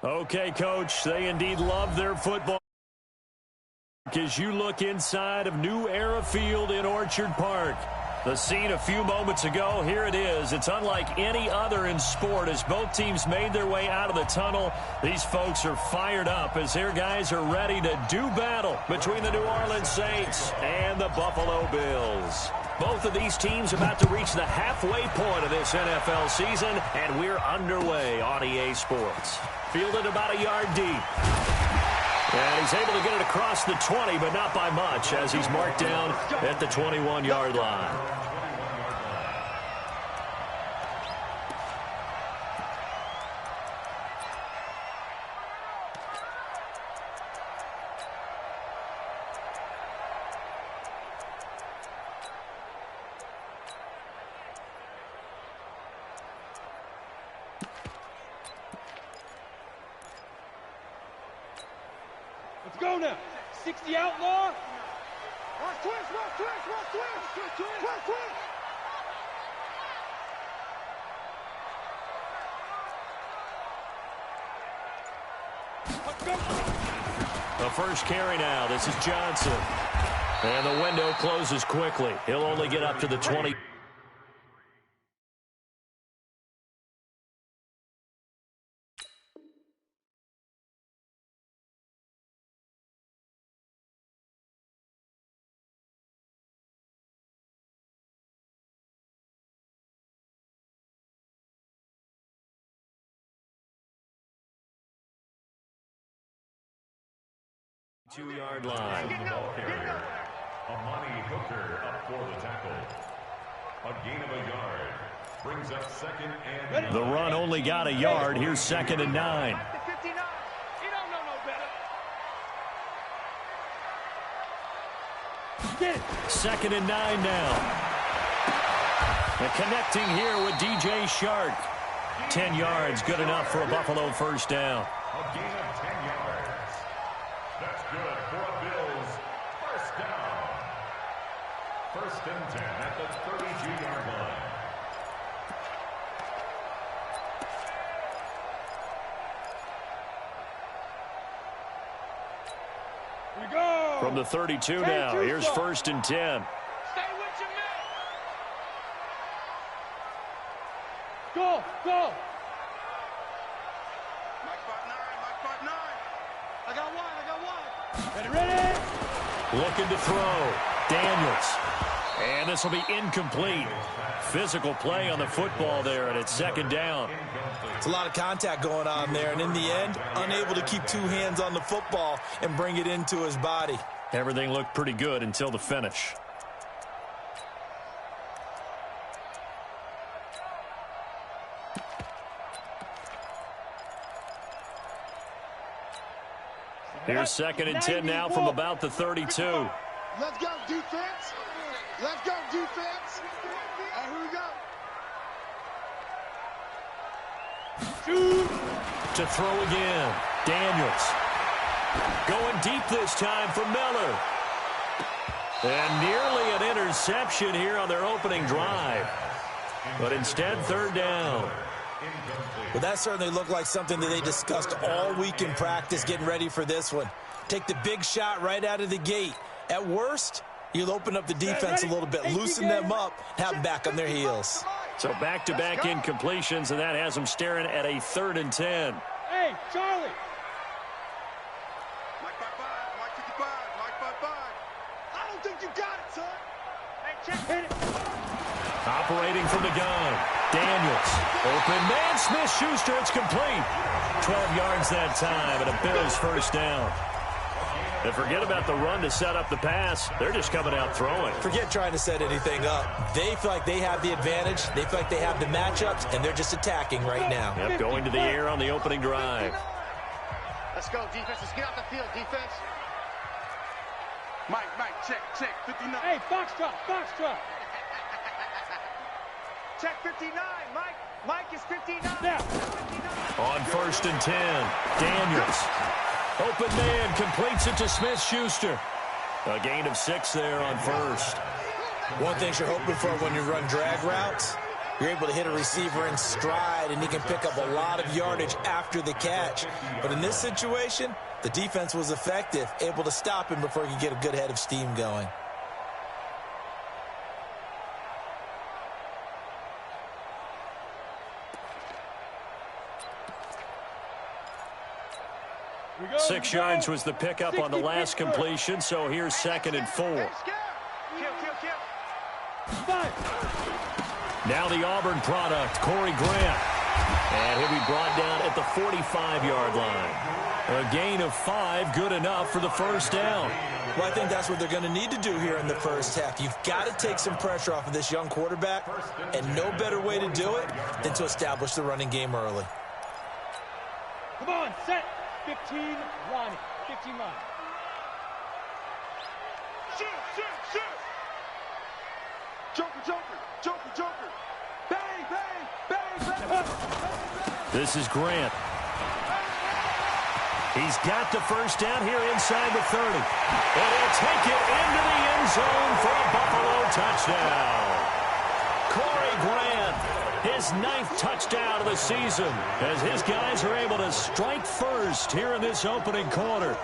Okay, Coach, they indeed love their football. As you look inside of New Era Field in Orchard Park. The scene a few moments ago, here it is. It's unlike any other in sport as both teams made their way out of the tunnel. These folks are fired up as their guys are ready to do battle between the New Orleans Saints and the Buffalo Bills. Both of these teams about to reach the halfway point of this NFL season, and we're underway on EA Sports. Fielded about a yard deep. And he's able to get it across the 20, but not by much, as he's marked down at the 21-yard line. Let's go now. 60 outlaw. Watch twist, watch twist, watch twist, twist, twist, twist. Let's go. The first carry now. This is Johnson. And the window closes quickly. He'll only get up to the 20. Two-yard line. The ball carrier, Amani Hooker up for the tackle. A gain of a yard brings up second and 9. The run only got a yard. Here's 2nd and 9. You don't know no better. Get it. 2nd and 9 now. And connecting here with DJ Shark. 10 yards, good enough for a Buffalo first down. A gain of 10 yards. That's good for a Bills first down. 1st and 10 at the 32-yard line. Here we go. From the 32 now, here's 1st and 10. Stay with your man. Go, go. Mike 5-9. I got one. Ready. Looking to throw. Daniels. And this will be incomplete. Physical play on the football there, and it's 2nd down. It's a lot of contact going on there, and in the end, unable to keep 2 hands on the football and bring it into his body. Everything looked pretty good until the finish. Here's 2nd and 10 now from about the 32. Let's go, defense. Let's go, defense. And here we go. Shoot. To throw again. Daniels. Going deep this time for Miller. And nearly an interception here on their opening drive. But instead, 3rd down. Well, that certainly looked like something that they discussed all week in practice getting ready for this one. Take the big shot right out of the gate. At worst, you'll open up the defense a little bit, loosen them up, have them back on their heels. So back-to-back incompletions, and that has them staring at a 3rd and 10. Hey, Charlie. Mike 5-5, Mike 55, Mike 5-5. I don't think you got it, son. Hey, check. Hit it. Operating from the gun. Daniels. Open man. Smith-Schuster. It's complete. 12 yards that time, and a Bills first down. And forget about the run to set up the pass. They're just coming out throwing. Forget trying to set anything up. They feel like they have the advantage. They feel like they have the matchups, and they're just attacking right now. Yep, going to the air on the opening drive. Let's go, defense. Let's get out the field, defense. Mike, check, 59. Hey, Foxtrot. Check 59, Mike. Mike is 59. Now. On 1st and 10, Daniels. Open man completes it to Smith-Schuster. A gain of 6 there on 1st. One thing you're hoping for when you run drag routes, You're able to hit a receiver in stride, and he can pick up a lot of yardage after the catch. But in this situation, the defense was effective, able to stop him before he could get a good head of steam going. Go. 6 yards was the pickup on the last completion, so here's 2nd and 4. Now the Auburn product, Corey Grant. And he'll be brought down at the 45-yard line. A gain of 5, good enough for the first down. Well, I think that's what they're going to need to do here in the first half. You've got to take some pressure off of this young quarterback, and no better way to do it than to establish the running game early. Come on, set. 15 line. 15 line. Shoot, shoot, shoot. Joker, joker, joker, joker. Bang, bang, bang, bang, bang, bang. This is Grant. He's got the first down here inside the 30. And he'll take it into the end zone for a Buffalo touchdown. Corey Grant, his 9th touchdown of the season, as his guys are able to strike first here in this opening quarter.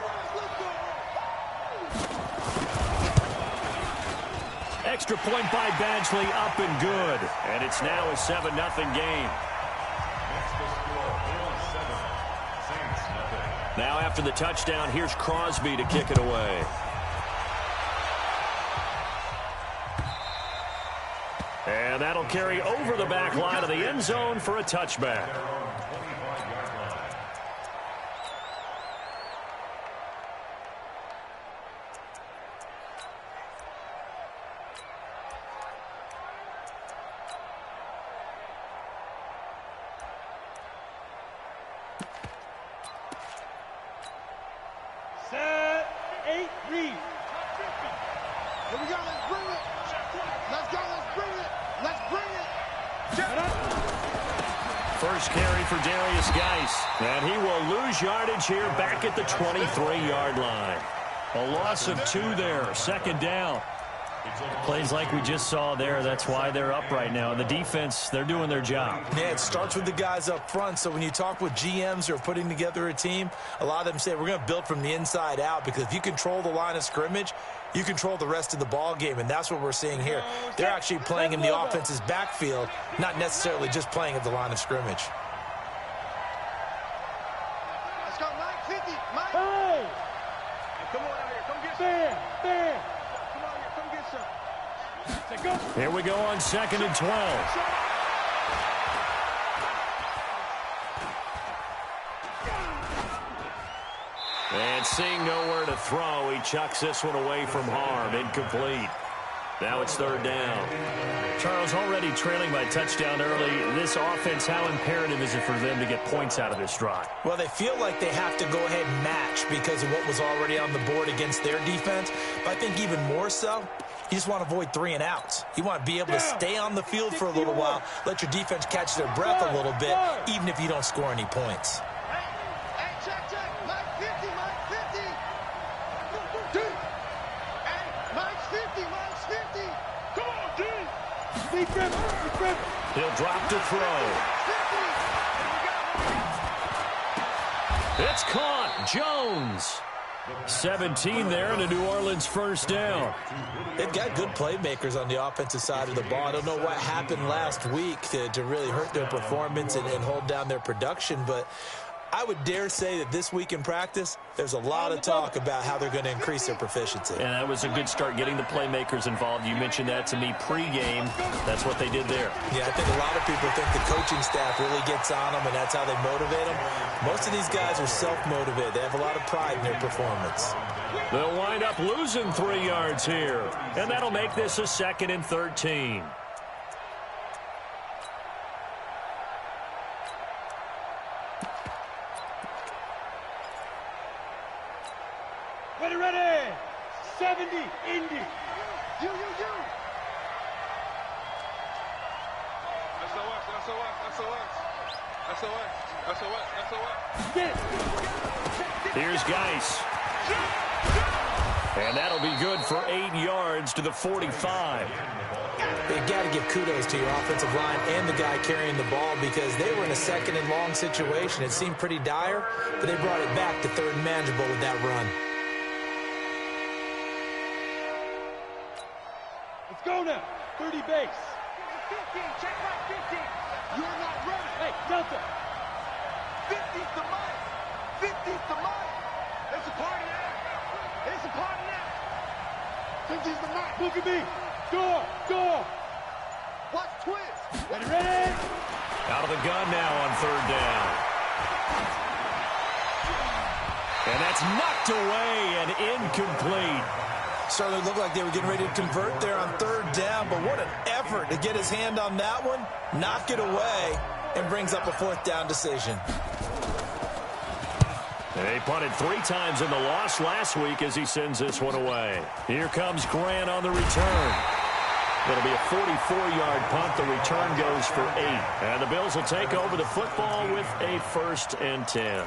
Extra point by Badgley, up and good. And it's now a 7-0 game. Now after the touchdown, here's Crosby to kick it away. And that'll carry over the back line of the end zone for a touchback. Set, 8, read. Here we go, let's bring it. Let's go, let's bring it. Let's bring it. First carry for Darius Geis. And he will lose yardage here back at the 23-yard line. A loss of 2 there, 2nd down. Plays like we just saw there, that's why they're up right now. The defense, they're doing their job. Yeah, it starts with the guys up front. So when you talk with GMs who are putting together a team, a lot of them say we're going to build from the inside out, because if you control the line of scrimmage, you control the rest of the ball game, and that's what we're seeing here. They're actually playing in the offense's backfield, not necessarily just playing at the line of scrimmage. Let's go, Mike 50. Mike. Hey! Come on out here. Come get some. Bam. Come on here. Come get some. Go. Here we go on 2nd and 12. And seeing nowhere to throw, he chucks this one away from harm. Incomplete. Now it's 3rd down. Charles, already trailing by touchdown early. This offense, how imperative is it for them to get points out of this drive? Well, they feel like they have to go ahead and match because of what was already on the board against their defense. But I think even more so, you just want to avoid 3 and outs. You want to be able to stay on the field for a little while, let your defense catch their breath a little bit, even if you don't score any points. Hey, check. Mike 50, Mike 50. Dude. Hey, Mike's 50, Mike's 50. Come on, dude. Big grip. He'll drop to throw. It's caught. Jones. 17 there and a New Orleans first down. They've got good playmakers on the offensive side of the ball. I don't know what happened last week to really hurt their performance and hold down their production, but I would dare say that this week in practice, there's a lot of talk about how they're going to increase their proficiency. And that was a good start, getting the playmakers involved. You mentioned that to me pregame. That's what they did there. Yeah, I think a lot of people think the coaching staff really gets on them, and that's how they motivate them. Most of these guys are self-motivated. They have a lot of pride in their performance. They'll wind up losing 3 yards here, and that'll make this a 2nd and 13. Ready. 70, Indy. You. Here's Geis. And that'll be good for 8 yards to the 45. You got to give kudos to your offensive line and the guy carrying the ball because they were in a second and long situation. It seemed pretty dire, but they brought it back to third and manageable with that run. Let's go now. 30 base. 15, check right 15. You're not running. Hey, Delta. 50's the mark. 50's the mark. It's a party now. It's a party now. 50's the mark. Look at me. Door. Watch twist. Ready. Out of the gun now on third down. And that's knocked away and incomplete. Certainly looked like they were getting ready to convert there on third down, but what an effort to get his hand on that one, knock it away, and brings up a fourth down decision. They punted 3 times in the loss last week as he sends this one away. Here comes Grant on the return. It'll be a 44-yard punt. The return goes for 8. And the Bills will take over the football with a 1st and 10.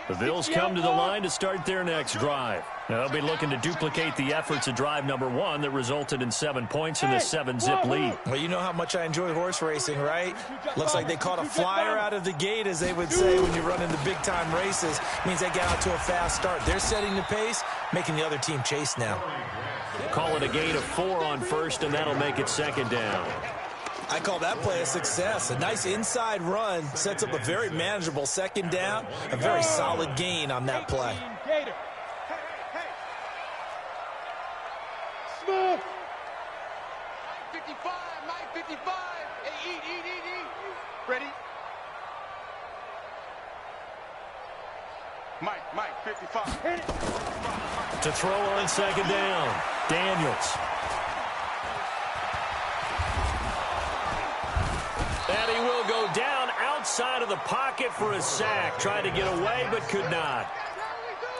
The Bills come to the line to start their next drive. They'll be looking to duplicate the efforts of drive number 1 that resulted in 7 points in the 7-zip lead. Well, you know how much I enjoy horse racing, right? Looks like they caught a flyer out of the gate, as they would say when you run in the big-time races. Means they get out to a fast start. They're setting the pace, making the other team chase now. Call it a gain of 4 on first, and that'll make it 2nd down. I call that play a success. A nice inside run sets up a very manageable 2nd down. A very solid gain on that play. Smooth. 55, Mike 55. Hey, eat. Ready? Mike 55. Hit it. To throw on 2nd down, Daniels. And he will go down outside of the pocket for a sack. Tried to get away, but could not.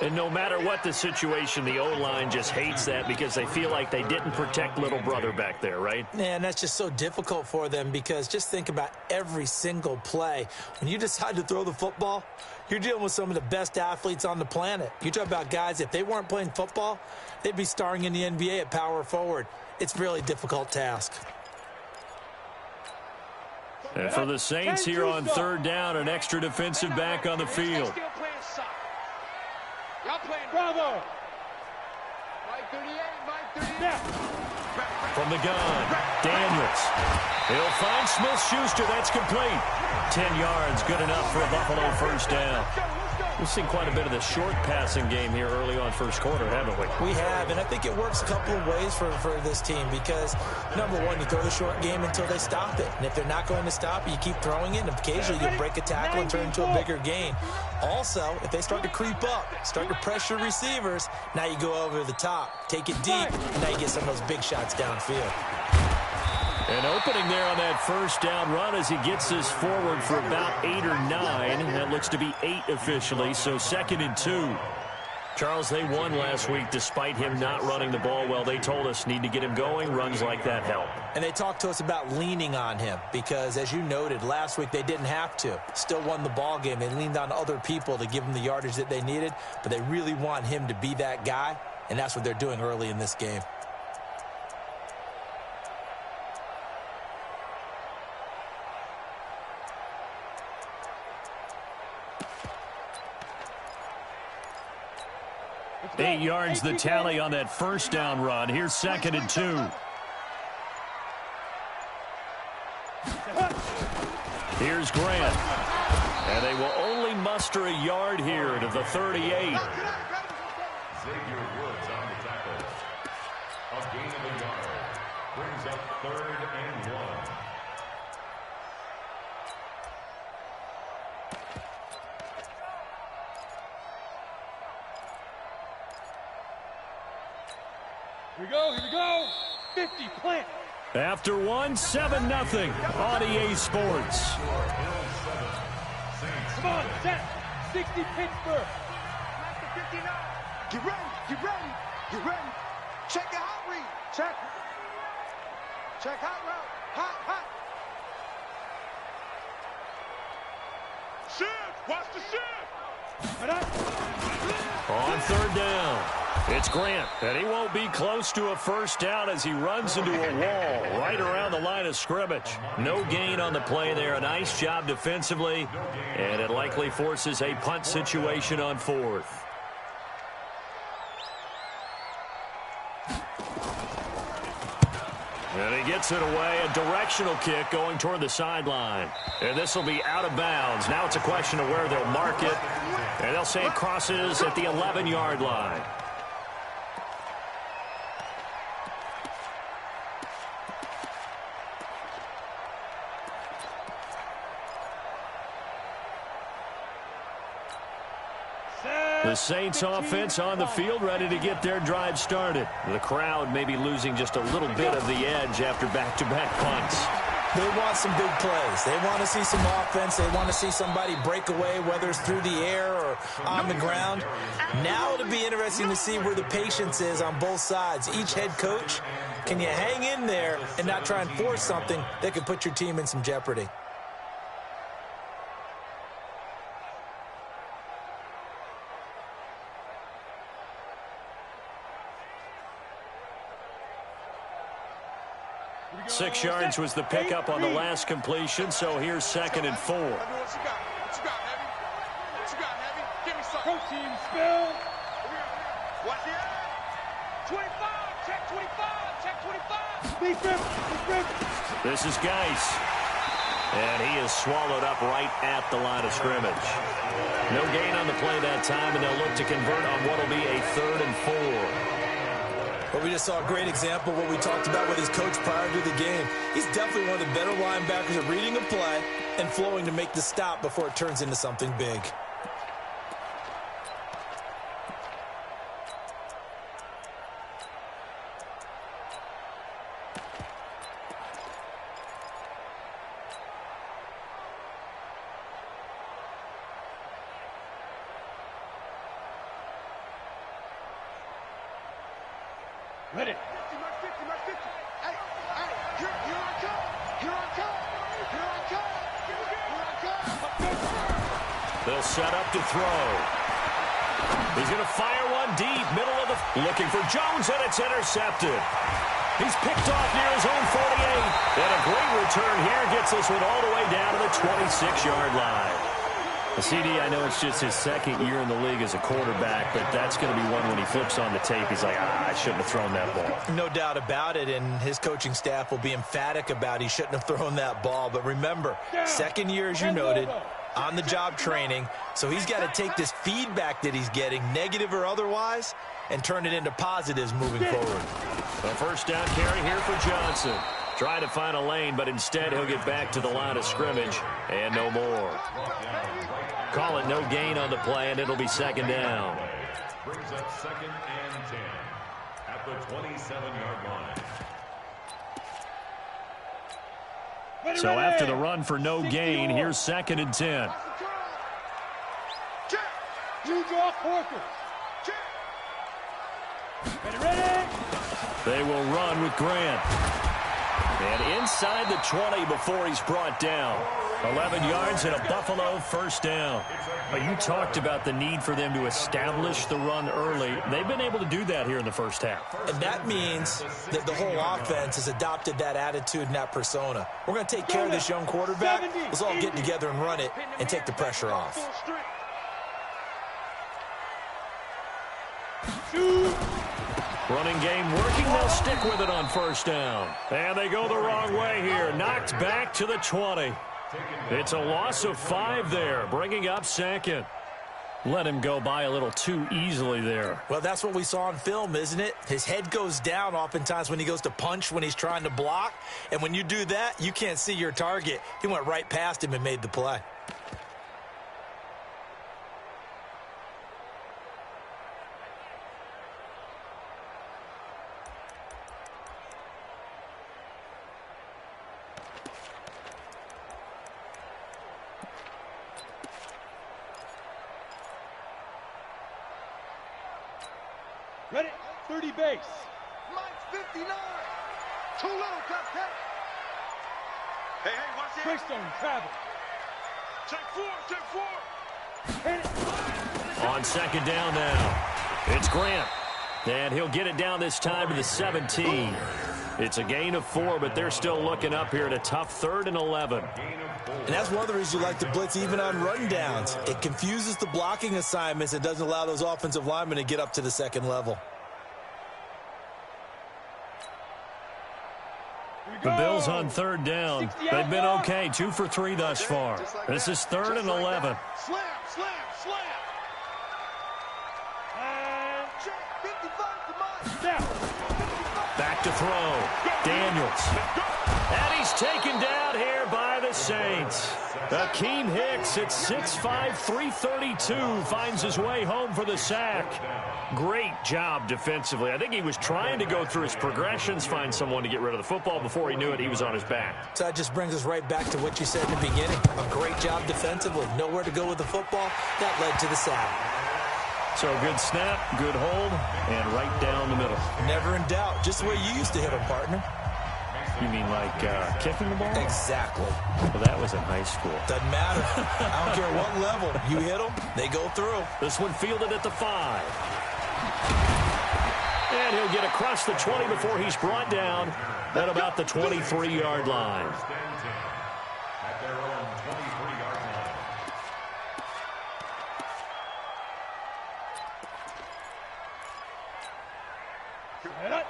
And no matter what the situation, the O-line just hates that because they feel like they didn't protect little brother back there, right? Yeah, and that's just so difficult for them because just think about every single play. When you decide to throw the football, you're dealing with some of the best athletes on the planet. You talk about guys, if they weren't playing football, they'd be starring in the NBA at power forward. It's a really difficult task. And for the Saints here on 3rd down, an extra defensive back on the field. Bravo. Mike 38. From the gun, Daniels. He'll find Smith-Schuster. That's complete. 10 yards, good enough for a Buffalo 1st down. We've seen quite a bit of the short passing game here early on 1st quarter, haven't we? We have, and I think it works a couple of ways for this team because, number one, you throw the short game until they stop it. And if they're not going to stop it, you keep throwing it, and occasionally you break a tackle and turn into a bigger gain. Also, if they start to creep up, start to pressure receivers, now you go over the top, take it deep, and now you get some of those big shots downfield. An opening there on that 1st down run as he gets this forward for about 8 or 9. That looks to be 8 officially, so 2nd and 2. Charles, they won last week despite him not running the ball well. They told us need to get him going. Runs like that help. And they talked to us about leaning on him because, as you noted, last week they didn't have to. Still won the ball game. They leaned on other people to give them the yardage that they needed, but they really want him to be that guy, and that's what they're doing early in this game. Eight yards the tally on that 1st down run. Here's 2nd and 2. Here's Grant. And they will only muster a yard here to the 38. Xavier Woods on the tackle. A gain of a yard. Brings up 3rd and 1. Here we go. 50, plant. After one, 7-0 on EA Sports. Come on, set. 60 Pittsburgh. Get ready, get ready, get ready. Check the hot read. Check. Check hot route. Hot, hot. Shift. Watch the shift. On third down, it's Grant, and he won't be close to a first down as he runs into a wall right around the line of scrimmage. No gain on the play there. A nice job defensively, and it likely forces a punt situation on fourth. And he gets it away, a directional kick going toward the sideline. And this will be out of bounds. Now it's a question of where they'll mark it. And they'll say it crosses at the 11-yard line. The Saints offense on the field, ready to get their drive started. The crowd may be losing just a little bit of the edge after back-to-back punts. They want some big plays. They want to see some offense. They want to see somebody break away, whether it's through the air or on the ground. Now it'll be interesting to see where the patience is on both sides. Each head coach, can you hang in there and not try and force something that could put your team in some jeopardy? Six yards was the pickup on the last completion, so here's 2nd and 4. What you got? What you got, Heavy? What you got, Heavy? Give me something. Protein spill. What's it? 25. Check 25. Check 25. Defense. This is Geis. And he is swallowed up right at the line of scrimmage. No gain on the play that time, and they'll look to convert on what will be a 3rd and 4. But we just saw a great example of what we talked about with his coach prior to the game. He's definitely one of the better linebackers at reading a play and flowing to make the stop before it turns into something big. Ready. 50, mark 50, mark 50. Hey, here I come. Here I come. Here I come. Here I come. They'll set up to throw. He's going to fire one deep, middle of the... Looking for Jones, and it's intercepted. He's picked off near his own 48. And a great return here gets this one all the way down to the 26-yard line. The CD, I know it's just his 2nd year in the league as a quarterback, but that's going to be one when he flips on the tape. He's like, I shouldn't have thrown that ball. No doubt about it, and his coaching staff will be emphatic about he shouldn't have thrown that ball. But remember, 2nd year, as you noted, on-the-job training, so he's got to take this feedback that he's getting, negative or otherwise, and turn it into positives moving forward. A first down carry here for Johnson. Trying to find a lane, but instead he'll get back to the line of scrimmage, and no more. Call it no gain on the play, and it'll be 2nd down. Brings up 2nd and 10 at the 27-yard line. So after the run for no gain, here's 2nd and 10. You draw Porter. Ready. They will run with Grant. And inside the 20 before he's brought down. 11 yards and a Buffalo first down. You talked about the need for them to establish the run early. They've been able to do that here in the first half. And that means that the whole offense has adopted that attitude and that persona. We're going to take care of this young quarterback. Let's all get together and run it and take the pressure off. Running game working. They'll stick with it on first down. And they go the wrong way here. Knocked back to the 20. It's a loss of 5 there, bringing up 2nd. Let him go by a little too easily there. Well, that's what we saw on film, isn't it? His head goes down oftentimes when he goes to punch, when he's trying to block. And when you do that, you can't see your target. He went right past him and made the play. Ready? 30 base. Mine's 59. Too little, cupcake. Hey, watch it. Greystone, travel. Check four. Hit it. On second down now, it's Grant. And he'll get it down this time to the 17. It's a gain of 4, but they're still looking up here at a tough 3rd and 11. And that's one of the reasons you like to blitz even on run downs. It confuses the blocking assignments. It doesn't allow those offensive linemen to get up to the second level. The Bills on 3rd down. They've been okay, 2 for 3 thus far. This is 3rd and 11. Slam. And Check 55 to mine. snap. Back to throw. Daniels. And he's taken down here by the Saints. Akeem Hicks at 6'5", 332 finds his way home for the sack. Great job defensively. I think he was trying to go through his progressions, find someone to get rid of the football. Before he knew it, he was on his back. So that just brings us right back to what you said in the beginning. A great job defensively. Nowhere to go with the football. That led to the sack. So good snap, good hold, and right down the middle. Never in doubt. Just the way you used to hit them, partner. You mean like kicking the ball? Exactly. Well, that was in high school. Doesn't matter. I don't care what level. You hit them, they go through. This one fielded at the 5. And he'll get across the 20 before he's brought down at about the 23-yard line. At their own 23-yard line.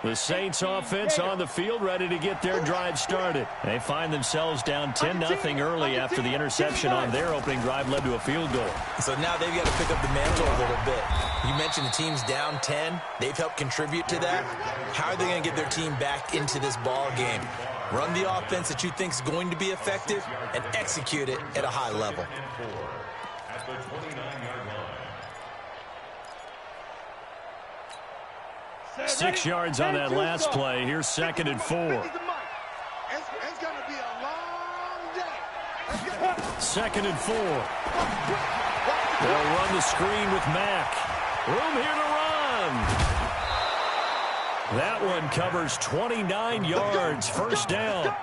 The Saints offense on the field, ready to get their drive started. They find themselves down 10-0 early after the interception on their opening drive led to a field goal. So now they've got to pick up the mantle a little bit. You mentioned the team's down 10. They've helped contribute to that. How are they going to get their team back into this ball game? Run the offense that you think is going to be effective and execute it at a high level. At the 29-yard line. 6 yards on that last play. Here's 2nd and 4. It's going to be a long day. 2nd and 4. They'll run the screen with Mack. Room here to run. That one covers 29 yards. First down.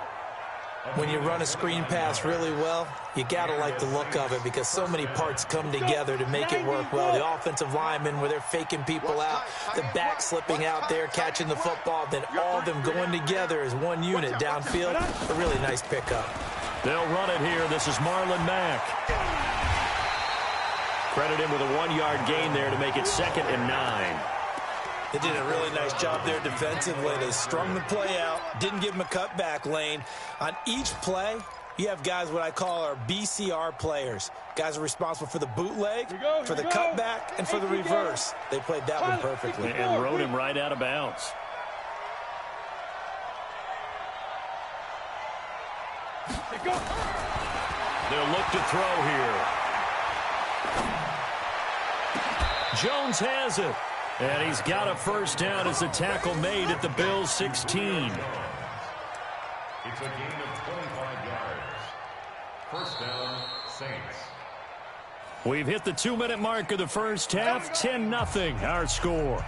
When you run a screen pass really well, you got to like the look of it because so many parts come together to make it work well. The offensive linemen, where they're faking people out, the back slipping out there, catching the football, then all of them going together as one unit downfield. A really nice pickup. They'll run it here. This is Marlon Mack. Credit him with a 1-yard gain there to make it 2nd and 9. They did a really nice job there defensively. They strung the play out, didn't give him a cutback lane. On each play, you have guys what I call our BCR players. Guys are responsible for the bootleg, for the cutback, and for the reverse. They played that one perfectly. And rode him right out of bounds. They'll look to throw here. Jones has it. And he's got a first down as a tackle made at the Bills' 16. It's a gain of 25 yards. First down, Saints. We've hit the 2-minute mark of the first half. 10-0 our score.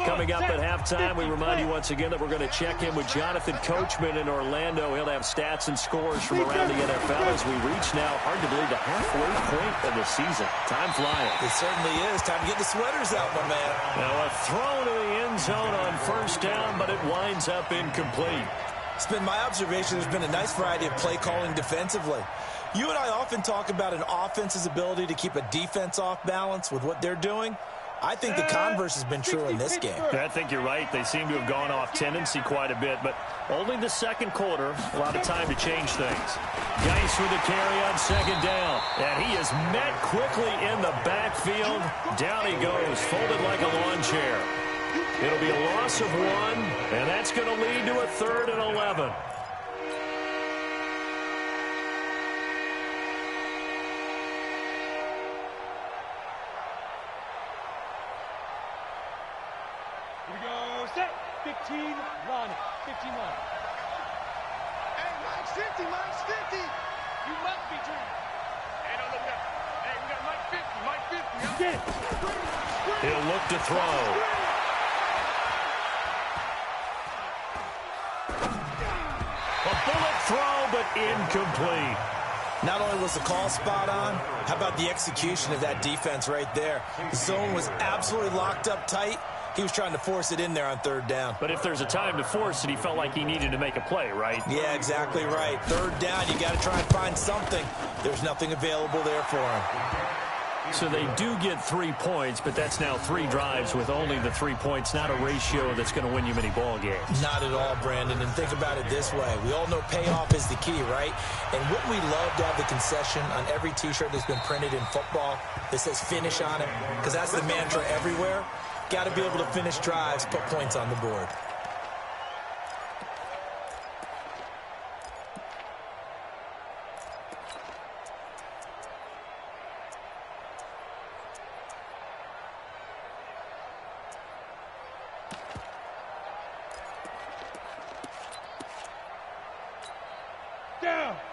Coming up at halftime, we remind you once again that we're going to check in with Jonathan Coachman in Orlando. He'll have stats and scores from around the NFL as we reach now, hard to believe, the halfway point of the season. Time flying. It certainly is. Time to get the sweaters out, my man. Now a throw to the end zone on first down, but it winds up incomplete. It's been my observation there's been a nice variety of play calling defensively. You and I often talk about an offense's ability to keep a defense off balance with what they're doing. I think the converse has been true in this game. I think you're right. They seem to have gone off tendency quite a bit, but only the second quarter, a lot of time to change things. Geis with the carry on second down, and he is met quickly in the backfield. Down he goes, folded like a lawn chair. It'll be a loss of 1, and that's going to lead to a 3rd and 11. Here we go, set. 15, Ronnie. 15, Ronnie. Hey, Mike's 50, Mike's 50. You must be dreaming. Hey, don't look up. Hey, we got Mike 50, Mike 50. Get it. He'll look to throw. incomplete. Not only was the call spot on, how about the execution of that defense right there? The zone was absolutely locked up tight. He was trying to force it in there on third down. But if there's a time to force it, he felt like he needed to make a play, right? Yeah, exactly right. Third down, you got to try and find something. There's nothing available there for him. So they do get 3 points, but that's now 3 drives with only the 3 points, not a ratio that's going to win you many ball games. Not at all, Brandon. And think about it this way. We all know payoff is the key, right? And wouldn't we love to have the concession on every T-shirt that's been printed in football that says finish on it? Because that's the mantra everywhere. Got to be able to finish drives, put points on the board.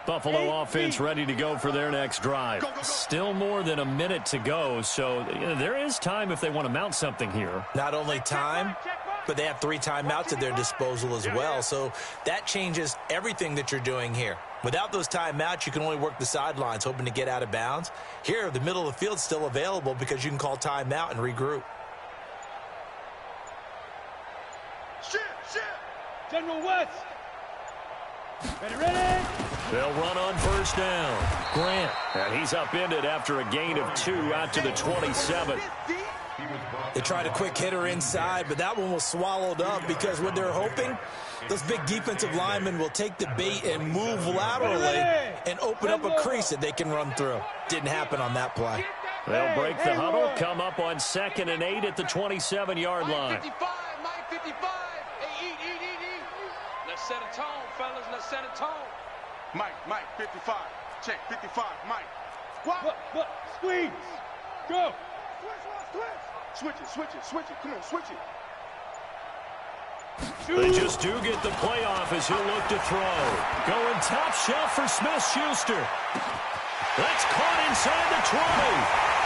Buffalo offense ready to go for their next drive. Still more than a minute to go, so there is time if they want to mount something here. Not only time, but they have 3 timeouts at their disposal as well, so that changes everything that you're doing here. Without those timeouts, you can only work the sidelines, hoping to get out of bounds. Here, the middle of the field's still available because you can call timeout and regroup. General West. Ready. They'll run on first down. Grant. And he's upended after a gain of 2 out to the 27. They tried a quick hitter inside, but that one was swallowed up because what they're hoping, those big defensive linemen will take the bait and move laterally and open up a crease that they can run through. Didn't happen on that play. They'll break the huddle, come up on 2nd and 8 at the 27-yard line. 55, Mike 55. Hey, eat. Let's set a tone, fellas. Let's set a tone. Mike, 55. Check, 55, Mike. What? Squeeze. Go. Switch it. Come on, switch it. They just do get the playoff as he'll look to throw. Going top shelf for Smith-Schuster. That's caught inside the 20.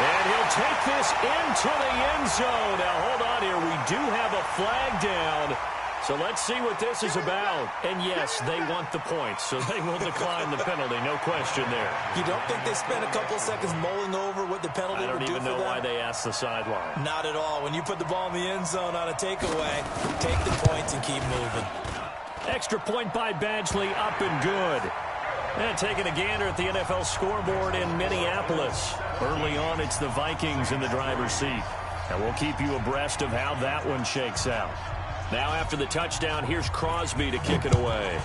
And he'll take this into the end zone. Now, hold on here. We do have a flag down. So let's see what this is about. And yes, they want the points, so they will decline the penalty. No question there. You don't think they spent a couple of seconds mulling over what the penalty would do for them? I don't even know why they asked the sideline. Not at all. When you put the ball in the end zone on a takeaway, take the points and keep moving. Extra point by Badgley, up and good. And taking a gander at the NFL scoreboard in Minneapolis. Early on, it's the Vikings in the driver's seat. And we'll keep you abreast of how that one shakes out. Now after the touchdown, here's Crosby to kick it away.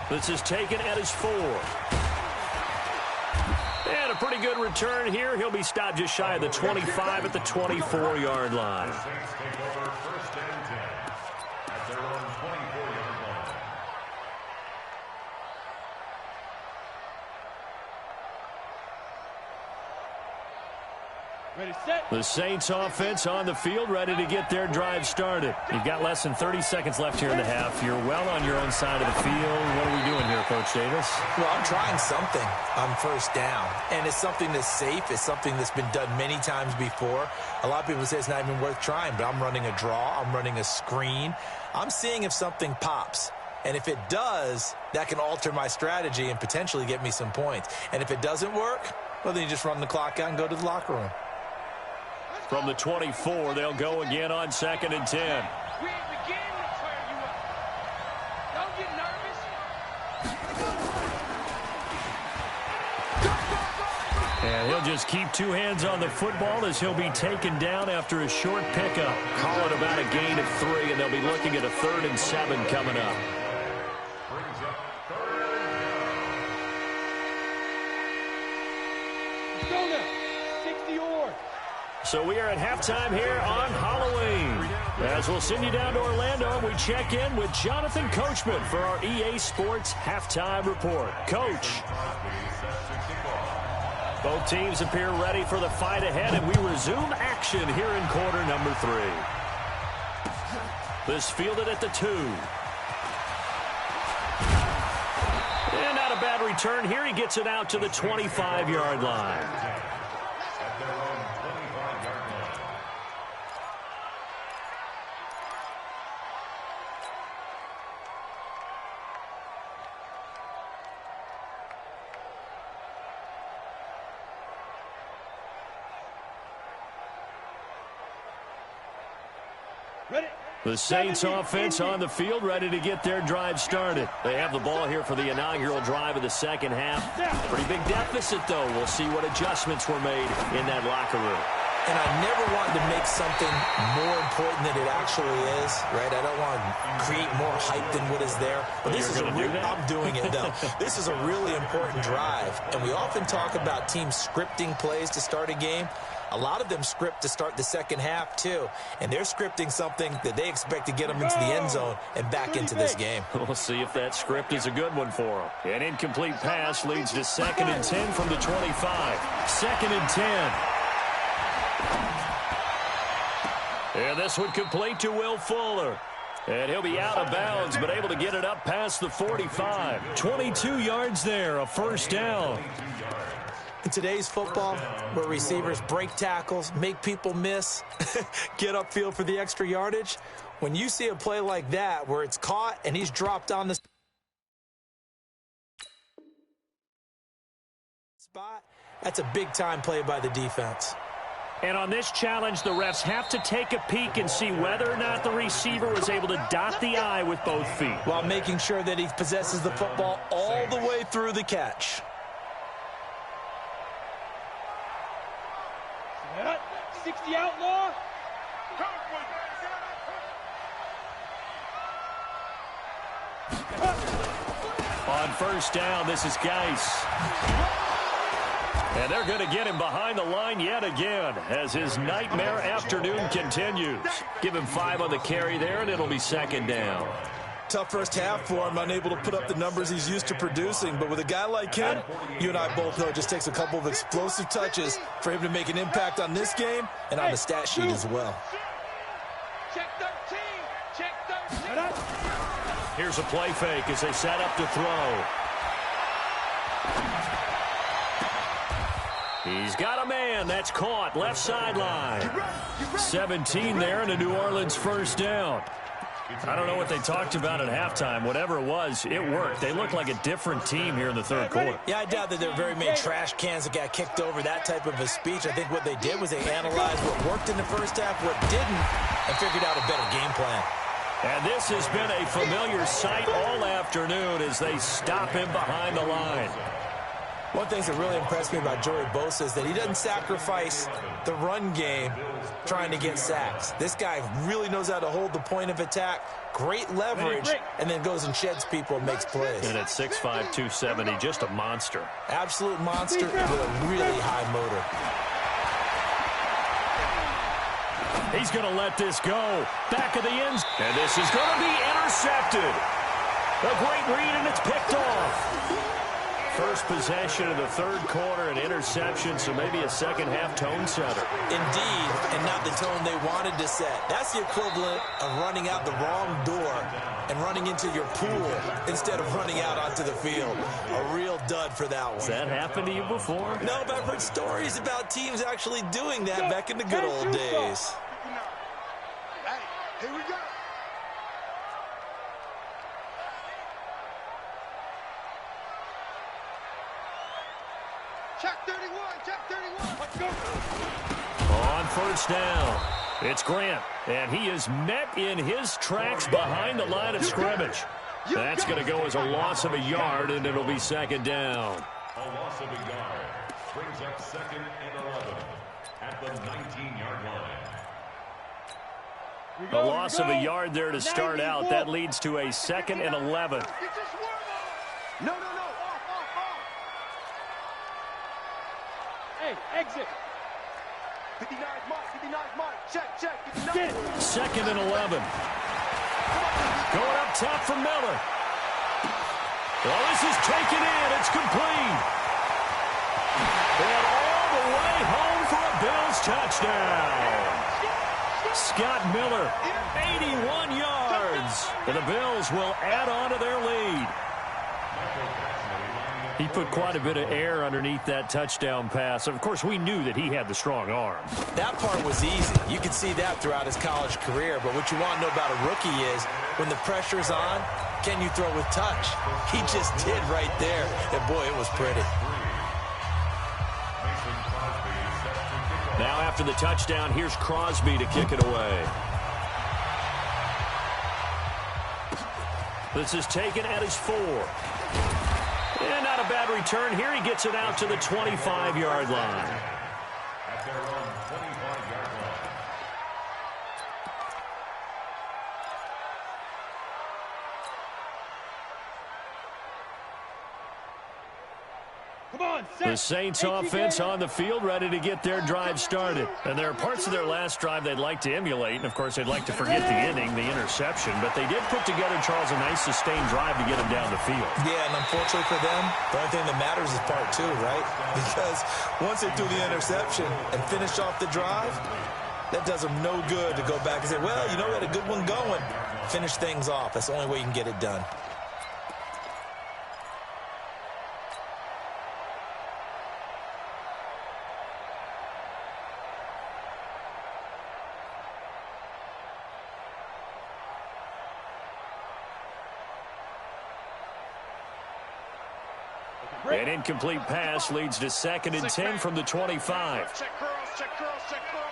This is taken at his 4. And a pretty good return here. He'll be stopped just shy of the 25 at the 24-yard line. The Saints offense on the field, ready to get their drive started. You've got less than 30 seconds left here in the half. You're well on your own side of the field. What are we doing here, Coach Davis? Well, I'm trying something on first down, and it's something that's safe. It's something that's been done many times before. A lot of people say it's not even worth trying, but I'm running a draw. I'm running a screen. I'm seeing if something pops. And if it does, that can alter my strategy and potentially get me some points. And if it doesn't work, well, then you just run the clock out and go to the locker room. From the 24, they'll go again on 2nd and 10. We ain't beginning to turn you up. Don't get nervous. And he'll just keep 2 hands on the football as he'll be taken down after a short pickup. Call it about a gain of 3, and they'll be looking at a 3rd and 7 coming up. So we are at halftime here on Halloween. As we'll send you down to Orlando, we check in with Jonathan Coachman for our EA Sports Halftime Report. Coach. Both teams appear ready for the fight ahead, and we resume action here in quarter number 3. This fielded at the 2. And not a bad return here. He gets it out to the 25-yard line. The Saints offense on the field, ready to get their drive started. They have the ball here for the inaugural drive of the second half. Pretty big deficit, though. We'll see what adjustments were made in that locker room. And I never wanted to make something more important than it actually is, right? I don't want to create more hype than what is there. But this is I'm doing it, though. This is a really important drive. And we often talk about teams scripting plays to start a game. A lot of them script to start the second half, too. And they're scripting something that they expect to get them into the end zone and back into this game. We'll see if that script is a good one for them. An incomplete pass leads to 2nd and 10 from the 25. 2nd and 10. And this one complete to Will Fuller. And he'll be out of bounds, but able to get it up past the 45. 22 yards there, a first down. In today's football, where receivers break tackles, make people miss, get upfield for the extra yardage, when you see a play like that where it's caught and he's dropped on the spot, that's a big-time play by the defense. And on this challenge, the refs have to take a peek and see whether or not the receiver was able to dot the I with both feet, while making sure that he possesses the football all the way through the catch. 60 outlaw. On first down, this is Geis. And they're going to get him behind the line yet again as his nightmare afternoon continues. Give him 5 on the carry there, and it'll be 2nd down. Tough first half for him, unable to put up the numbers he's used to producing. But with a guy like him, you and I both know it just takes a couple of explosive touches for him to make an impact on this game and on the stat sheet as well. Check 13. Check 13. Here's a play fake as they set up to throw. He's got a man. That's caught. Left sideline. 17 there and a New Orleans first down. I don't know what they talked about at halftime. Whatever it was, it worked. They look like a different team here in the third quarter. Yeah, I doubt that there are very many trash cans that got kicked over, that type of a speech. I think what they did was they analyzed what worked in the first half, what didn't, and figured out a better game plan. And this has been a familiar sight all afternoon as they stop him behind the line. One thing that really impressed me about Joey Bosa is that he doesn't sacrifice the run game trying to get sacks. This guy really knows how to hold the point of attack, great leverage, and then goes and sheds people and makes plays. And at 6'5", 270, just a monster. Absolute monster with a really high motor. He's going to let this go. Back of the end. And this is going to be intercepted. A great read, and it's picked off. First possession of the third quarter, an interception, so maybe a second-half tone setter. Indeed, and not the tone they wanted to set. That's the equivalent of running out the wrong door and running into your pool instead of running out onto the field. A real dud for that one. Has that happened to you before? No, but I've heard stories about teams actually doing that back in the good old days. Hey, here we go. Check 31. Check 31. Let's go. On first down, it's Grant, and he is met in his tracks behind the line of scrimmage. That's going to go as a loss of a yard, and it'll be 2nd down. A loss of a yard brings up 2nd and 11 at the 19-yard line. A loss of a yard there to start out. That leads to a 2nd and 11. No. Off. Hey, exit. 59 mark. Check. 59. 2nd and 11. Going up top for Miller. Well, this is taken in. It's complete. And all the way home for a Bills touchdown. Scott Miller, 81 yards. And the Bills will add on to their lead. He put quite a bit of air underneath that touchdown pass. Of course, we knew that he had the strong arm. That part was easy. You could see that throughout his college career. But what you want to know about a rookie is when the pressure's on, can you throw with touch? He just did right there. And, boy, it was pretty. Now after the touchdown, here's Crosby to kick it away. This is taken at his 4. And not a bad return here. He gets it out to the 25-yard line. At their own 25-yard line. Come on, The Saints offense on the field, ready to get their drive started. And there are parts of their last drive they'd like to emulate. And, of course, they'd like to forget the inning, the interception. But they did put together, Charles, a nice sustained drive to get them down the field. Yeah, and unfortunately for them, the only thing that matters is part 2, right? Because once they threw the interception and finished off the drive, that does them no good to go back and say, well, you know, we had a good one going. Finish things off. That's the only way you can get it done. An incomplete pass leads to 2nd and 10 from the 25. Check curls, check curls, check curls.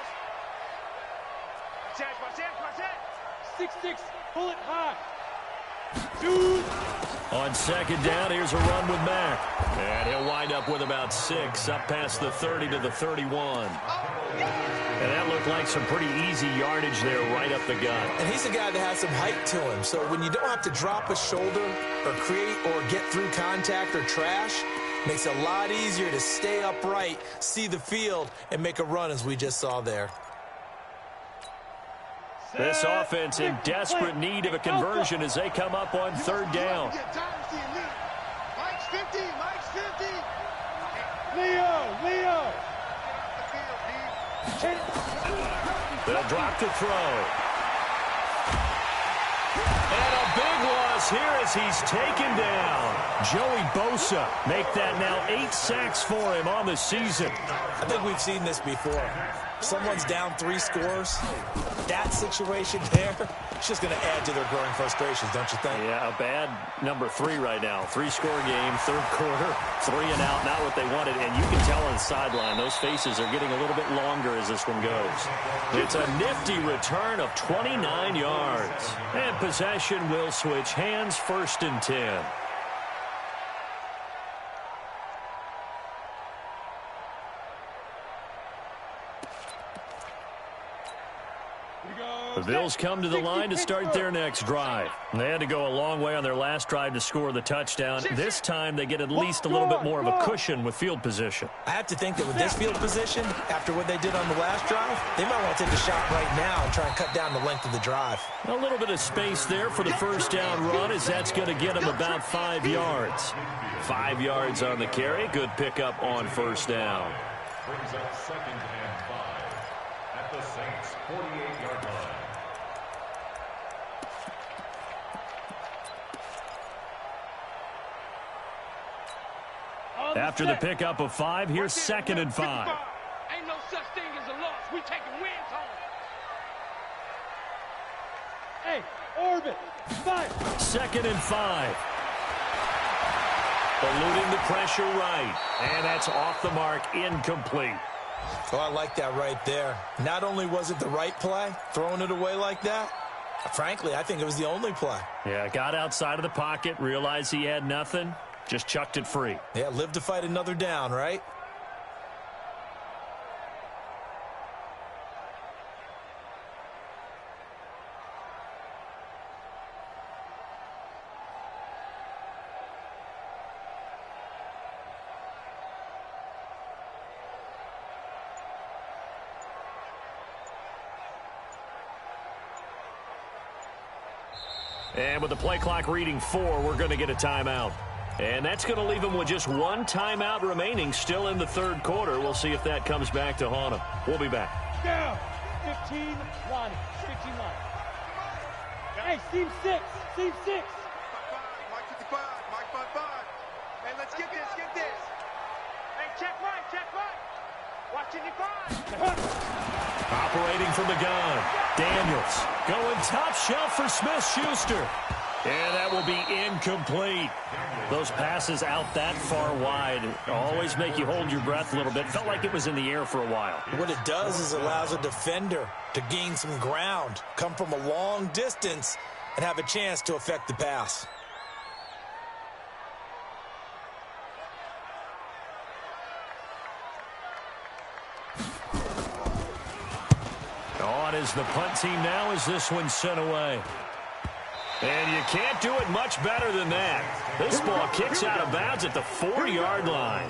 6-6, pull it high. Dude. On 2nd down, here's a run with Mack. And he'll wind up with about 6, up past the 30 to the 31. And that looked like some pretty easy yardage there right up the gut. And he's a guy that has some height to him. So when you don't have to drop a shoulder or create or get through contact or trash, makes it a lot easier to stay upright, see the field, and make a run as we just saw there. This offense in desperate need of a conversion as they come up on 3rd down. Mike's 50, Mike's 50. Leo. They'll drop to throw. And a big loss here as he's taken down. Joey Bosa make that now 8 sacks for him on the season. I think we've seen this before. Someone's down 3 scores. That situation there, it's just going to add to their growing frustrations, don't you think? Yeah, a bad number 3 right now. 3-score game, 3rd quarter, 3 and out, not what they wanted. And you can tell on the sideline, those faces are getting a little bit longer as this one goes. It's a nifty return of 29 yards. And possession will switch hands, 1st and 10. The Bills come to the line to start their next drive. They had to go a long way on their last drive to score the touchdown. This time they get at least a little bit more of a cushion with field position. I have to think that with this field position, after what they did on the last drive, they might want to take a shot right now and try and cut down the length of the drive. A little bit of space there for the 1st down run as that's going to get them about 5 yards. 5 yards on the carry. Good pickup on 1st down. Brings up 2nd and 5 at the Saints' 48-yard line. After the pickup of 5, here's 2nd and 5. Ain't no such thing as a loss. We taking wins home. Hey, orbit. 5. 2nd and 5. Eluding the pressure right. And that's off the mark, incomplete. Oh, I like that right there. Not only was it the right play, throwing it away like that, frankly, I think it was the only play. Yeah, got outside of the pocket, realized he had nothing, just chucked it free. Yeah, live to fight another down, right? And with the play clock reading 4, we're going to get a timeout. And that's going to leave them with just 1 timeout remaining still in the 3rd quarter. We'll see if that comes back to haunt them. We'll be back. Down. 15 line. 15 line. Hey, seam 6. Seam 6. Mike 55, Mike 55. Hey, let's get this, get this. Hey, check right. Watching the grind. Operating from the gun. Daniels going top shelf for Smith-Schuster. And that will be incomplete. Those passes out that far wide always make you hold your breath a little bit. Felt like it was in the air for a while. What it does is allows a defender to gain some ground, come from a long distance, and have a chance to affect the pass. On is the punt team now as this one's sent away. And you can't do it much better than that. This ball kicks out of bounds at the 4-yard line.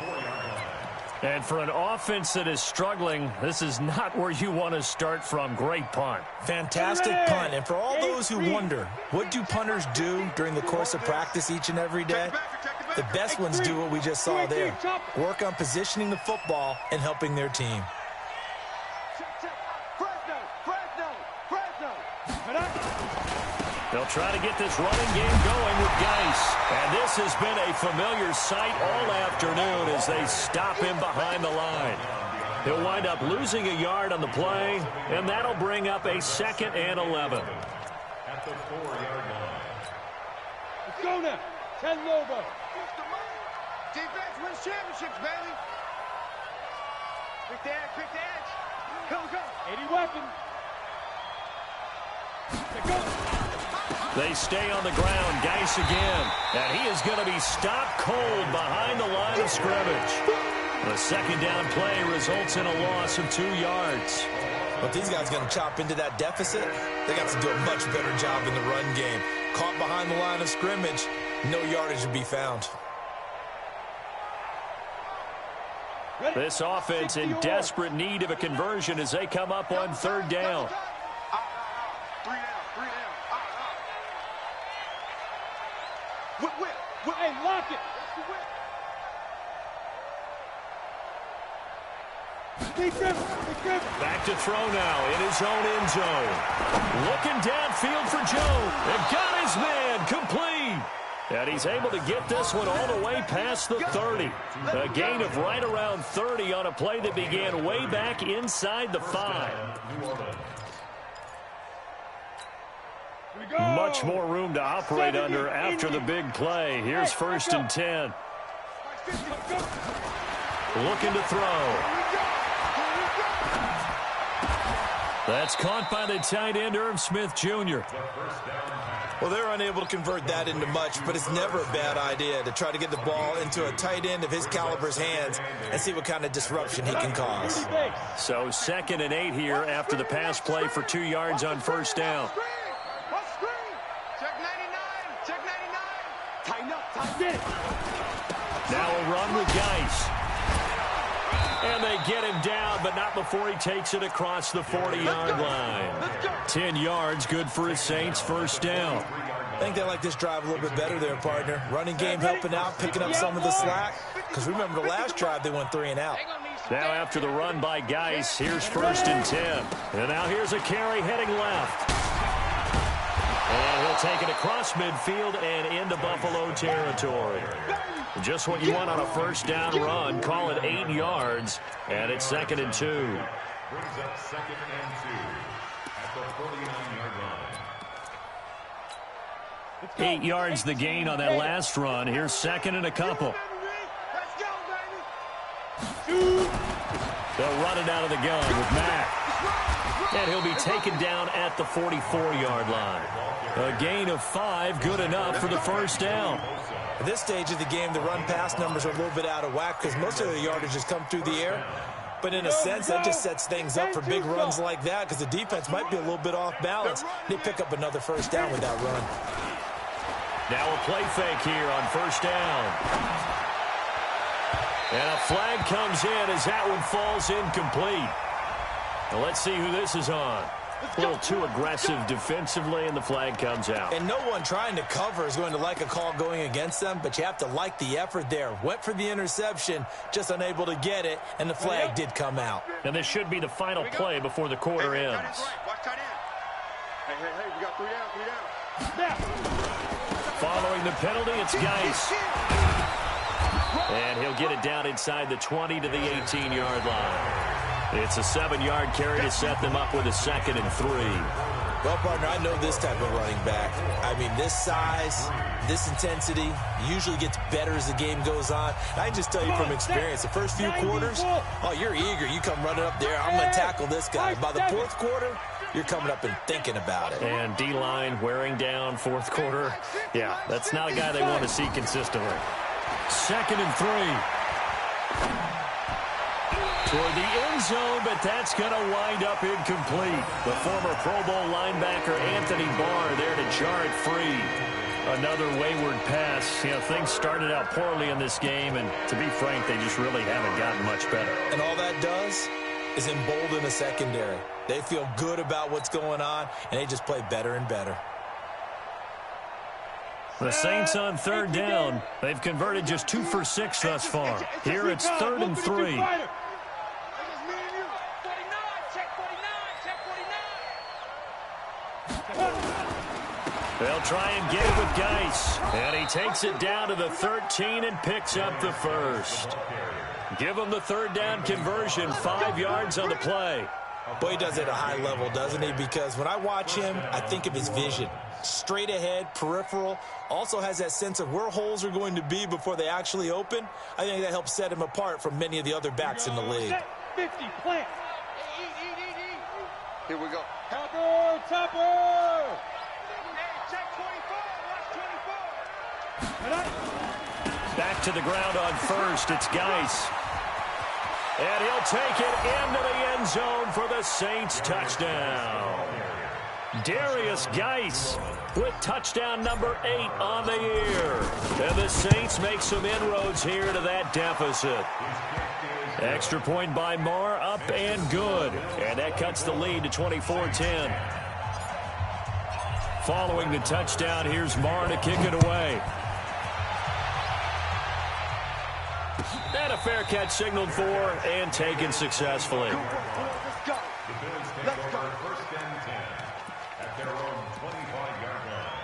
And for an offense that is struggling, this is not where you want to start from. Great punt. Fantastic punt. And for all those who wonder, what do punters do during the course of practice each and every day? The best ones do what we just saw there. Work on positioning the football and helping their team. They'll try to get this running game going with Geis. And this has been a familiar sight all afternoon as they stop him behind the line. He'll wind up losing a yard on the play, and that'll bring up a 2nd and 11. At the 4-yard line. Let's go now. 10 Lobo. Defense wins championships, baby. Quick the edge, quick the edge. Go, go. 80 weapons. Go. They stay on the ground. Geis again. And he is going to be stopped cold behind the line of scrimmage. The 2nd down play results in a loss of 2 yards. But these guys going to chop into that deficit, they got to do a much better job in the run game. Caught behind the line of scrimmage, no yardage to be found. This offense in desperate need of a conversion as they come up on 3rd down. 3 down, 3 down. Whip. Hey, lock it. Back to throw now in his own end zone. Looking downfield for Joe. And got his man complete. And he's able to get this one all the way past the 30. A gain of right around 30 on a play that began way back inside the 5. Much more room to operate under after the big play. Here's 1st and 10. Looking to throw. That's caught by the tight end, Irv Smith Jr. Well, they're unable to convert that into much, but it's never a bad idea to try to get the ball into a tight end of his caliber's hands and see what kind of disruption he can cause. So 2nd and 8 here after the pass play for 2 yards on 1st down. Check 99. Check 99. Tighten up. Tighten it. Now a run with Geis. And they get him down, but not before he takes it across the 40-yard line. 10 yards, good for his Saints, 1st down. I think they like this drive a little bit better there, partner. Running game helping out, picking up some of the slack. Because remember, the last drive they went 3 and out. Now after the run by Geis, here's 1st and 10. And now here's a carry heading left. And he'll take it across midfield and into Buffalo territory. Just what you want on a 1st down run. Call it 8 yards. And it's 2nd and 2. Brings up 2nd and 2 at the 49-yard line. 8 yards the gain on that last run. Here's 2nd and a couple. Let's go, baby. They'll run it out of the gun with Mack. And he'll be taken down at the 44-yard line. A gain of 5, good enough for the 1st down. At this stage of the game, the run-pass numbers are a little bit out of whack because most of the yardage has come through the air. But in a sense, that just sets things up for big runs like that because the defense might be a little bit off balance. They pick up another 1st down with that run. Now a play fake here on 1st down. And a flag comes in as that one falls incomplete. Now let's see who this is on. A little too aggressive defensively, and the flag comes out. And no one trying to cover is going to like a call going against them, but you have to like the effort there. Went for the interception, just unable to get it, and the flag did come out. And this should be the final play before the quarter ends. Watch tight end. Hey, we got 3 down, 3 down. Following the penalty, it's Geis. And he'll get it down inside the 20 to the 18-yard line. It's a 7-yard carry to set them up with a 2nd and 3. Well, partner, I know this type of running back. I mean, this size, this intensity usually gets better as the game goes on. I can just tell you from experience, the first few quarters, oh, you're eager. You come running up there, I'm going to tackle this guy. By the 4th quarter, you're coming up and thinking about it. And D-line wearing down fourth quarter. Yeah, that's not a guy they want to see consistently. 2nd and 3. Toward the end zone, but that's going to wind up incomplete. The former Pro Bowl linebacker Anthony Barr there to jar it free. Another wayward pass. You know, things started out poorly in this game, and to be frank, they just really haven't gotten much better. And all that does is embolden the secondary. They feel good about what's going on, and they just play better and better. The Saints on 3rd down. They've converted just 2 for 6 thus far. Here it's 3rd and 3. They'll try and get it with Geis. And he takes it down to the 13 and picks up the first. Give him the 3rd down conversion, 5 yards on the play. Boy, he does it at a high level, doesn't he? Because when I watch him, I think of his vision. Straight ahead, peripheral, also has that sense of where holes are going to be before they actually open. I think that helps set him apart from many of the other backs in the league. 50, plant. Here we go. Topper, topper. Back to the ground on 1st. It's Geis. And he'll take it into the end zone for the Saints touchdown. Darius Geis with touchdown number 8 on the year. And the Saints make some inroads here to that deficit. Extra point by Marr, up and good. And that cuts the lead to 24-10. Following the touchdown, here's Marr to kick it away. And a fair catch signaled for and taken successfully. The Bills take over 1st and 10 at their own 25-yard line.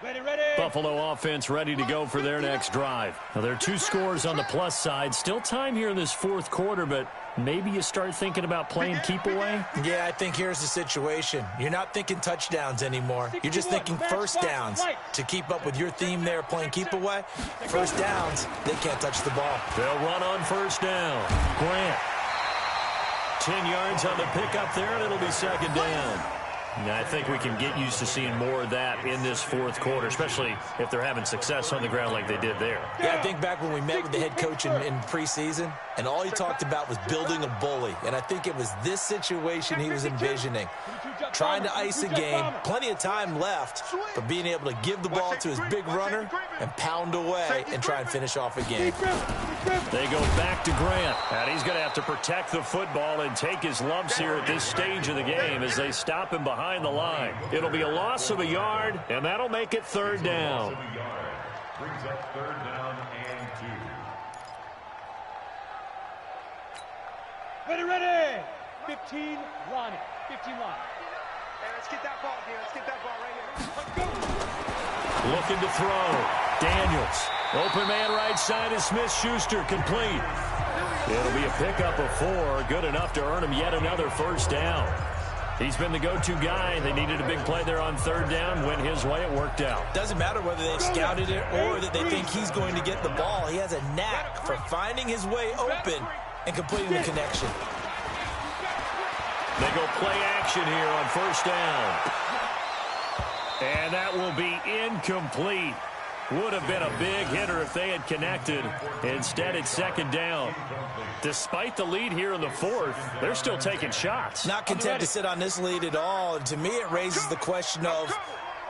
Ready. Buffalo offense ready to go for their next drive. Now, there are 2 scores on the plus side. Still time here in this 4th quarter, but maybe you start thinking about playing keep away? Yeah, I think here's the situation. You're not thinking touchdowns anymore. You're just thinking first downs. To keep up with your theme there, playing keep away, first downs, they can't touch the ball. They'll run on 1st down. Grant. 10 yards on the pickup there, and it'll be 2nd down. Now, I think we can get used to seeing more of that in this 4th quarter, especially if they're having success on the ground like they did there. Yeah, I think back when we met with the head coach in preseason, and all he talked about was building a bully. And I think it was this situation he was envisioning. Trying to ice a game, plenty of time left, but being able to give the ball to his big runner and pound away and try and finish off a game. They go back to Grant, and he's going to have to protect the football and take his lumps here at this stage of the game as they stop him behind the line. It'll be a loss of a yard, and that'll make it 3rd down. Brings up 3rd down and 2. Ready. 15, Ronnie. 15 line. Hey, let's get that ball here. Let's get that ball right here. Let's go. Looking to throw. Daniels. Open man right side is Smith-Schuster, complete. It'll be a pickup of 4, good enough to earn him yet another 1st down. He's been the go-to guy. They needed a big play there on 3rd down. Went his way. It worked out. Doesn't matter whether they've scouted it or that they think he's going to get the ball. He has a knack for finding his way open and completing the connection. They go play action here on 1st down. And that will be incomplete. Would have been a big hitter if they had connected. Instead, it's 2nd down. Despite the lead here in the 4th, they're still taking shots. Not content to sit on this lead at all. And to me, it raises the question of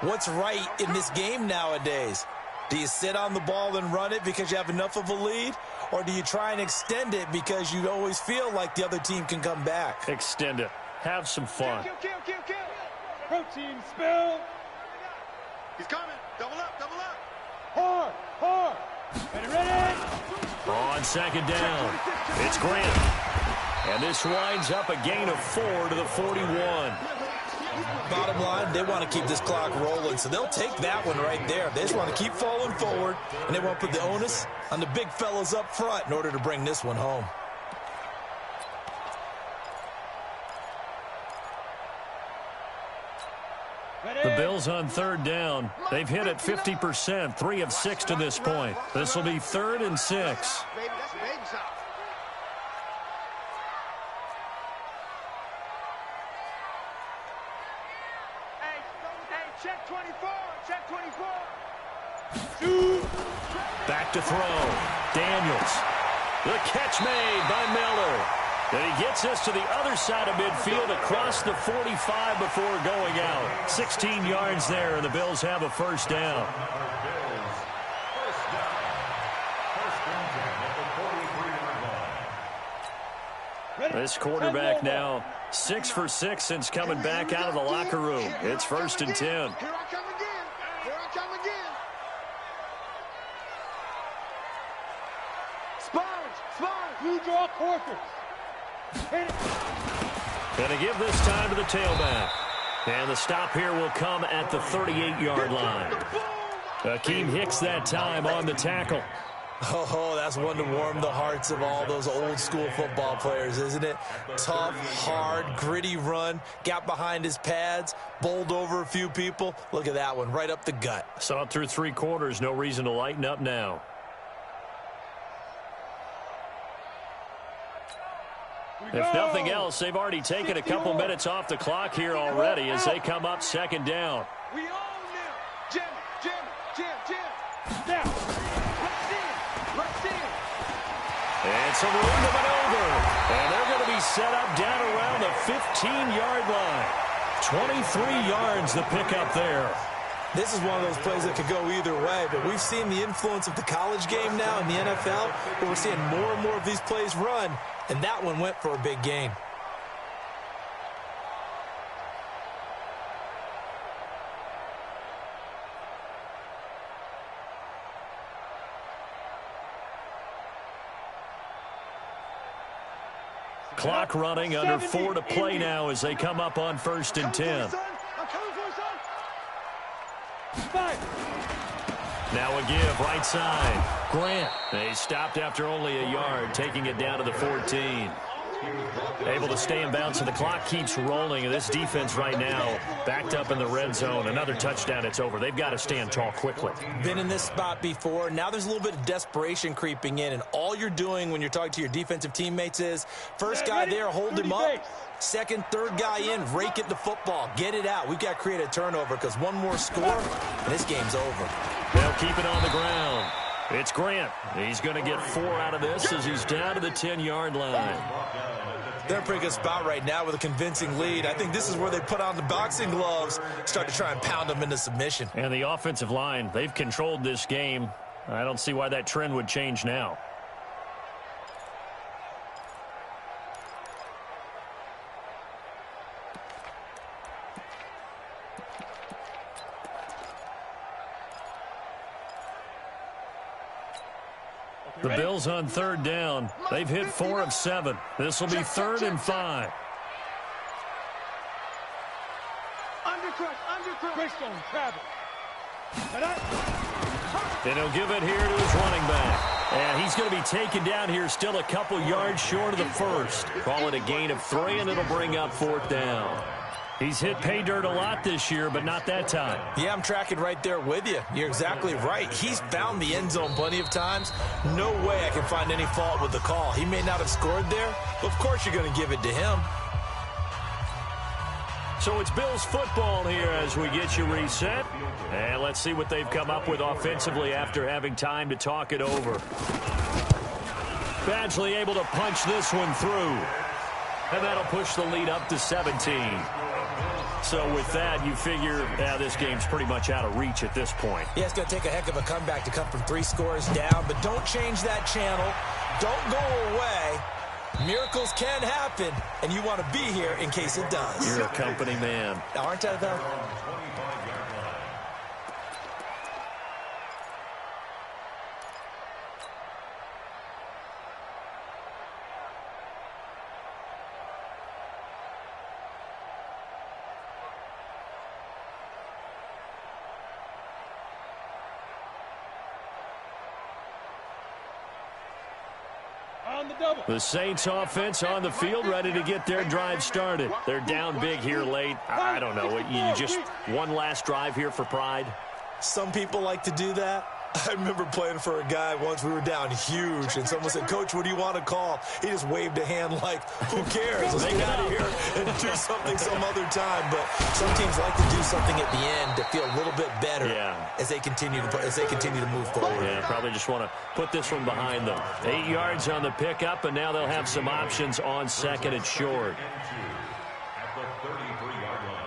what's right in this game nowadays. Do you sit on the ball and run it because you have enough of a lead? Or do you try and extend it because you always feel like the other team can come back? Extend it. Have some fun. Kill. Protein spill. He's coming. Double up. Hard. Ready. On 2nd down, it's Grant. And this winds up a gain of 4 to the 41. Bottom line, they want to keep this clock rolling, so they'll take that one right there. They just want to keep falling forward, and they want to put the onus on the big fellas up front in order to bring this one home. Ready. The Bills on third down. They've hit it 50%, 3 of 6 to this point. This will be 3rd and 6. Baby, that's baby sauce. Hey, check 24, check 24. Back to throw. Daniels. The catch made by Miller. And he gets us to the other side of midfield across the 45 before going out. 16 yards there, and the Bills have a first down. This quarterback now 6 for 6 since coming back out of the locker room. It's 1st and 10. Here I come again. Here I come again. Sponge. Blue draw quarters. Gonna give this time to the tailback. And the stop here will come at the 38-yard line. Akeem Hicks that time on the tackle. Oh, that's one to warm the hearts of all those old-school football players, isn't it? Tough, hard, gritty run, got behind his pads, bowled over a few people. Look at that one, right up the gut. Saw it through 3 quarters, no reason to lighten up now. If nothing else, they've already taken a couple minutes off the clock here already as they come up 2nd down. We own them. Jim. Now. Let's in. And some room to maneuver. And they're going to be set up down around the 15-yard line. 23 yards the pickup there. This is one of those plays that could go either way, but we've seen the influence of the college game now in the NFL, where we're seeing more and more of these plays run, and that one went for a big gain. Clock running, under 4 to play now as they come up on 1st and 10. Now a give, right side. Grant. They stopped after only a yard, taking it down to the 14. Able to stay in bounds, and the clock keeps rolling. And this defense right now backed up in the red zone. Another touchdown, it's over. They've got to stand tall quickly. Been in this spot before. Now there's a little bit of desperation creeping in, and all you're doing when you're talking to your defensive teammates is first guy there, hold him up. Second, third guy in, rake it the football. Get it out. We've got to create a turnover because one more score, and this game's over. They'll keep it on the ground. It's Grant. He's going to get 4 out of this as he's down to the 10-yard line. They're in a pretty good spot right now with a convincing lead. I think this is where they put on the boxing gloves, start to try and pound them into submission. And the offensive line, they've controlled this game. I don't see why that trend would change now. The Bills on 3rd down. They've hit 4 of 7. This will be 3rd and 5. And he'll give it here to his running back. And he's going to be taken down here still a couple yards short of the first. Call it a gain of 3, and it'll bring up 4th down. He's hit pay dirt a lot this year, but not that time. Yeah, I'm tracking right there with you. You're exactly right. He's found the end zone plenty of times. No way I can find any fault with the call. He may not have scored there, but of course you're going to give it to him. So it's Bills football here as we get you reset. And let's see what they've come up with offensively after having time to talk it over. Badgley able to punch this one through. And that'll push the lead up to 17. So with that, you figure this game's pretty much out of reach at this point. Yeah, it's going to take a heck of a comeback to come from 3 scores down, but don't change that channel. Don't go away. Miracles can happen, and you want to be here in case it does. You're a company man. Aren't I, though? The Saints offense on the field, ready to get their drive started. They're down big here late. I don't know. You just one last drive here for pride? Some people like to do that. I remember playing for a guy once. We were down huge, and someone said, "Coach, what do you want to call?" He just waved a hand like, "Who cares? Let's get out of here and do something some other time." But some teams like to do something at the end to feel a little bit better as they continue to move forward. Yeah, probably just want to put this one behind them. 8 yards on the pickup, and now they'll have some options on second and short. At the 33-yard line.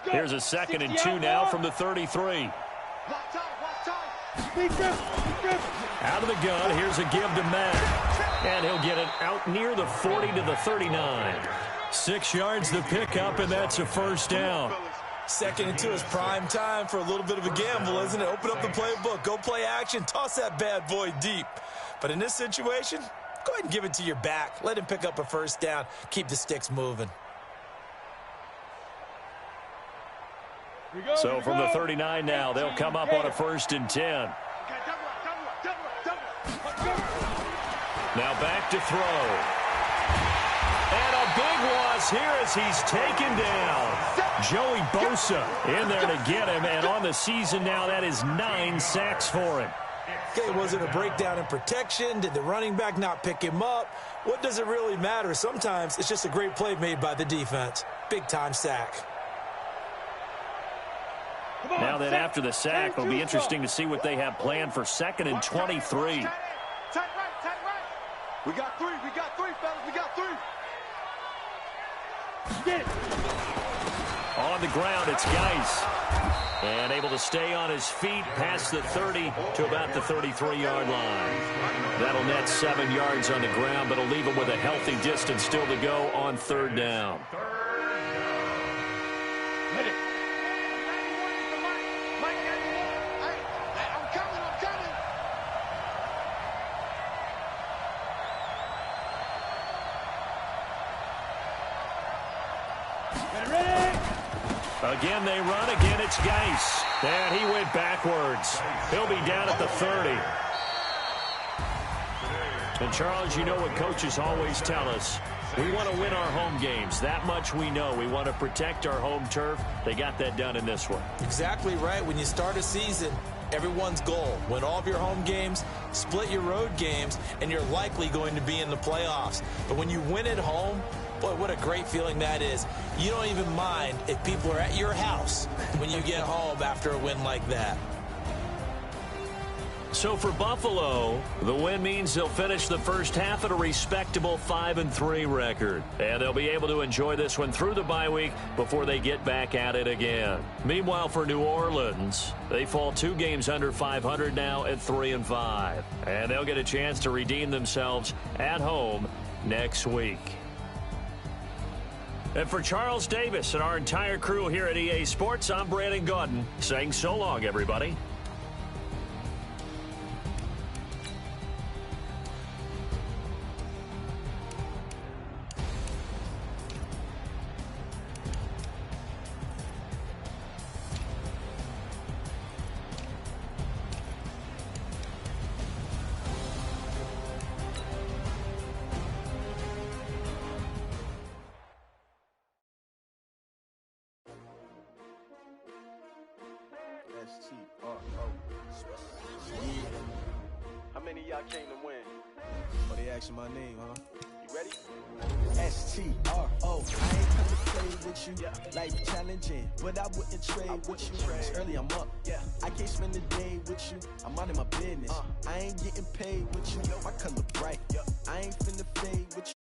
Here's a 2nd and 2 now from the 33. Out of the gun, here's a give to Matt. And he'll get it out near the 40 to the 39. 6 yards the pickup, and that's a first down. 2nd and 2 is prime time for a little bit of a gamble, isn't it? Open up the playbook, go play action, toss that bad boy deep. But in this situation, go ahead and give it to your back. Let him pick up a first down. Keep the sticks moving. So from the 39 now, they'll come up on a 1st and 10. Now back to throw. And a big loss here as he's taken down. Joey Bosa in there to get him, and on the season now, that is 9 sacks for him. Okay, was it a breakdown in protection? Did the running back not pick him up? What does it really matter? Sometimes it's just a great play made by the defense. Big-time sack. Now then, after the sack, it'll be interesting to see what they have planned for 2nd and 23. We got three, fellas, we got 3. Get it. On the ground, it's Geis. And able to stay on his feet past the 30 to about the 33-yard line. That'll net 7 yards on the ground, but it'll leave him with a healthy distance still to go on 3rd down. Again, they run. Again, it's Geis. And he went backwards. He'll be down at the 30. And, Charles, you know what coaches always tell us. We want to win our home games. That much we know. We want to protect our home turf. They got that done in this one. Exactly right. When you start a season, everyone's goal: win all of your home games, split your road games, and you're likely going to be in the playoffs. But when you win at home, boy, what a great feeling that is. You don't even mind if people are at your house when you get home after a win like that. So for Buffalo, the win means they'll finish the first half at a respectable 5-3 record. And they'll be able to enjoy this one through the bye week before they get back at it again. Meanwhile, for New Orleans, they fall 2 games under 500 now at 3-5. And they'll get a chance to redeem themselves at home next week. And for Charles Davis and our entire crew here at EA Sports, I'm Brandon Gaudin saying so long, everybody. How many of y'all came to win? Oh, they asking my name, huh? You ready? S-T-R-O. I ain't come to play with you. Life challenging, but I wouldn't trade with you. It's early, I'm up. I can't spend the day with you. I'm out of my business. I ain't getting paid with you. My color bright. I ain't finna fade with you.